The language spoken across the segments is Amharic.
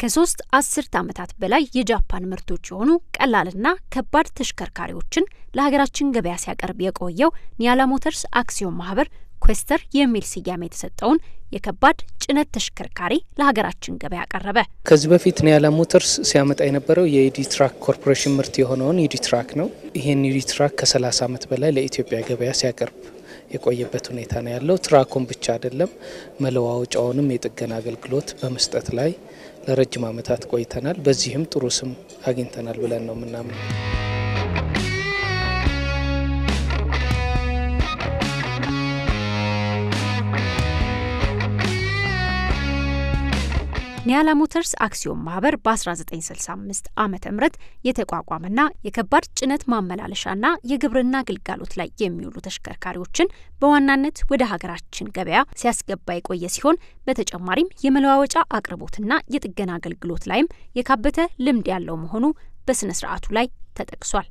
ከ3 አስርት ዓመታት በላይ የጃፓን ምርቶች የሆኑ ቀላልና ከባድ ተሽከርካሪዎችን ለሀገራችን ገበያ ሲያቀርብ የቆየው ኒያላ ሞተርስ አክሲዮን ማህበር ኩዌስተር የሚል ስያሜ የተሰጠውን የከባድ ጭነት ተሽከርካሪ ለሀገራችን ገበያ አቀረበ። ከዚህ በፊት ኒያላ ሞተርስ ሲያመጣ የነበረው የኢዲትራክ ኮርፖሬሽን ምርት የሆነውን ኢዲትራክ ነው። ይሄን ኢዲትራክ ከ30 ዓመት በላይ ለኢትዮጵያ ገበያ ሲያቀርብ የቆየበት ሁኔታ ነው ያለው። ትራኩን ብቻ አይደለም መለዋወጫውንም የጥገና አገልግሎት በመስጠት ላይ ለረጅም ዓመታት ቆይተናል። በዚህም ጥሩ ስም አግኝተናል ብለን ነው የምናምነው። ኒያላ ሞተርስ አክሲዮን ማህበር በ1965 ዓመተ ምህረት የተቋቋመና የከባድ ጭነት ማመላለሻና የግብርና አገልግሎት ላይ የሚውሉ ተሽከርካሪዎችን በዋናነት ወደ ሀገራችን ገበያ ሲያስገባ የቆየ ሲሆን በተጨማሪም የመለዋወጫ አቅርቦትና የጥገና አገልግሎት ላይም የካበተ ልምድ ያለው መሆኑ በስነ ስርዓቱ ላይ ተጠቅሷል።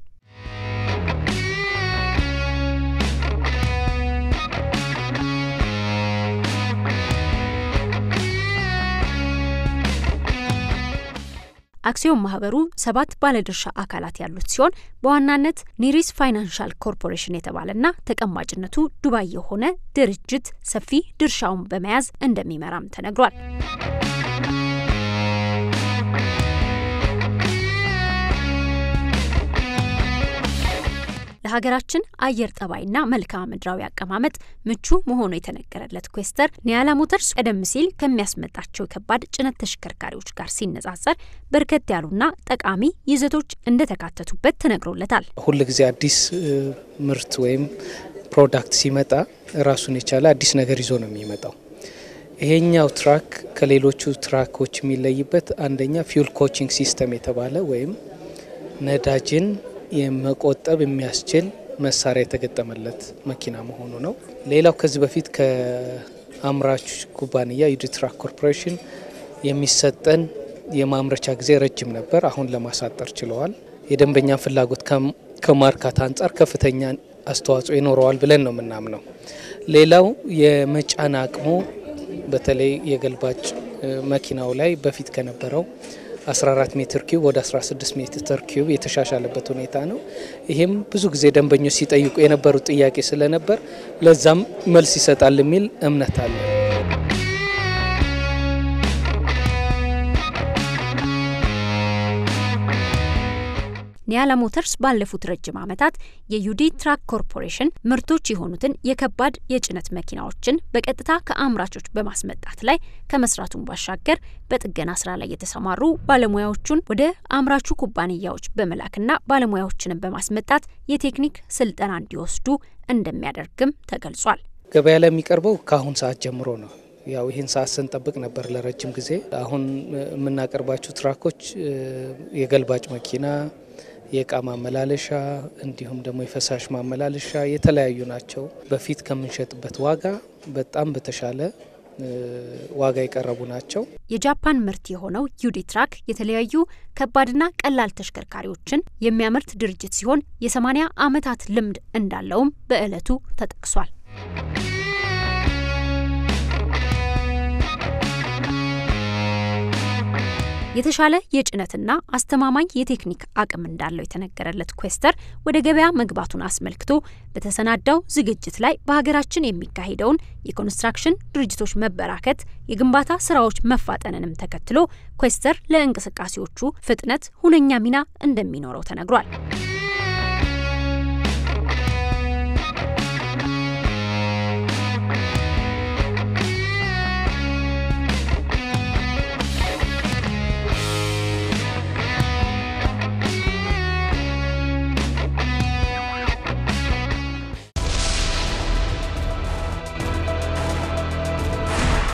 አክሲዮን ማህበሩ 7 ባለድርሻ አካላት ያሉት ሲሆን በዋናነት ኒሪስ ፋይናንሻል ኮርፖሬሽን የተባለና ተቀማጭነቱ ዱባይ የሆነ ድርጅት ሰፊ ድርሻውን በመያዝ እንደሚመራም ተነግሯል። ለሀገራችን አየር ጠባይና መልክዓ ምድራዊ አቀማመጥ ምቹ መሆኑ የተነገረለት ኩዌስተር ኒያላ ሞተርስ ቀደም ሲል ከሚያስመጣቸው ከባድ ጭነት ተሽከርካሪዎች ጋር ሲነጻጸር በርከት ያሉና ጠቃሚ ይዘቶች እንደተካተቱበት ተነግሮለታል። ሁሉ ጊዜ አዲስ ምርት ወይም ፕሮዳክት ሲመጣ ራሱን የቻለ አዲስ ነገር ይዞ ነው የሚመጣው። ይሄኛው ትራክ ከሌሎቹ ትራኮች የሚለይበት አንደኛ ፊውል ኮቺንግ ሲስተም የተባለ ወይም ነዳጅን የመቆጠብ የሚያስችል መሳሪያ የተገጠመለት መኪና መሆኑ ነው። ሌላው ከዚህ በፊት ከአምራች ኩባንያ ኢዲትራክ ኮርፖሬሽን የሚሰጠን የማምረቻ ጊዜ ረጅም ነበር። አሁን ለማሳጠር ችለዋል። የደንበኛ ፍላጎት ከማርካት አንጻር ከፍተኛ አስተዋጽኦ ይኖረዋል ብለን ነው የምናምነው። ሌላው የመጫን አቅሙ በተለይ የገልባጭ መኪናው ላይ በፊት ከነበረው 14 ሜትር ኪዩብ ወደ 16 ሜትር ኪዩብ የተሻሻለበት ሁኔታ ነው። ይሄም ብዙ ጊዜ ደንበኞች ሲጠይቁ የነበሩት ጥያቄ ስለነበር ለዛም መልስ ይሰጣል የሚል እምነት አለ። ኒያላ ሞተርስ ባለፉት ረጅም ዓመታት የኢዲትራክ ኮርፖሬሽን ምርቶች የሆኑትን የከባድ የጭነት መኪናዎችን በቀጥታ ከአምራቾች በማስመጣት ላይ ከመስራቱን ባሻገር በጥገና ስራ ላይ የተሰማሩ ባለሙያዎችን ወደ አምራቹ ኩባንያዎች በመላክና ባለሙያዎችንም በማስመጣት የቴክኒክ ስልጠና እንዲወስዱ እንደሚያደርግም ተገልጿል። ገበያ ላይ የሚቀርበው ከአሁን ሰዓት ጀምሮ ነው። ያው ይሄን ሰዓት ስንጠብቅ ነበር ለረጅም ጊዜ። አሁን የምናቀርባቸው ትራኮች የገልባጭ መኪና፣ የእቃ ማመላለሻ እንዲሁም ደግሞ የፈሳሽ ማመላለሻ የተለያዩ ናቸው። በፊት ከምንሸጥበት ዋጋ በጣም በተሻለ ዋጋ የቀረቡ ናቸው። የጃፓን ምርት የሆነው ኢዲትራክ የተለያዩ ከባድና ቀላል ተሽከርካሪዎችን የሚያመርት ድርጅት ሲሆን የ80 ዓመታት ልምድ እንዳለውም በእለቱ ተጠቅሷል። የተሻለ የጭነትና አስተማማኝ የቴክኒክ አቅም እንዳለው የተነገረለት ኩዌስተር ወደ ገበያ መግባቱን አስመልክቶ በተሰናዳው ዝግጅት ላይ በሀገራችን የሚካሄደውን የኮንስትራክሽን ድርጅቶች መበራከት የግንባታ ስራዎች መፋጠንንም ተከትሎ ኩዌስተር ለእንቅስቃሴዎቹ ፍጥነት ሁነኛ ሚና እንደሚኖረው ተነግሯል።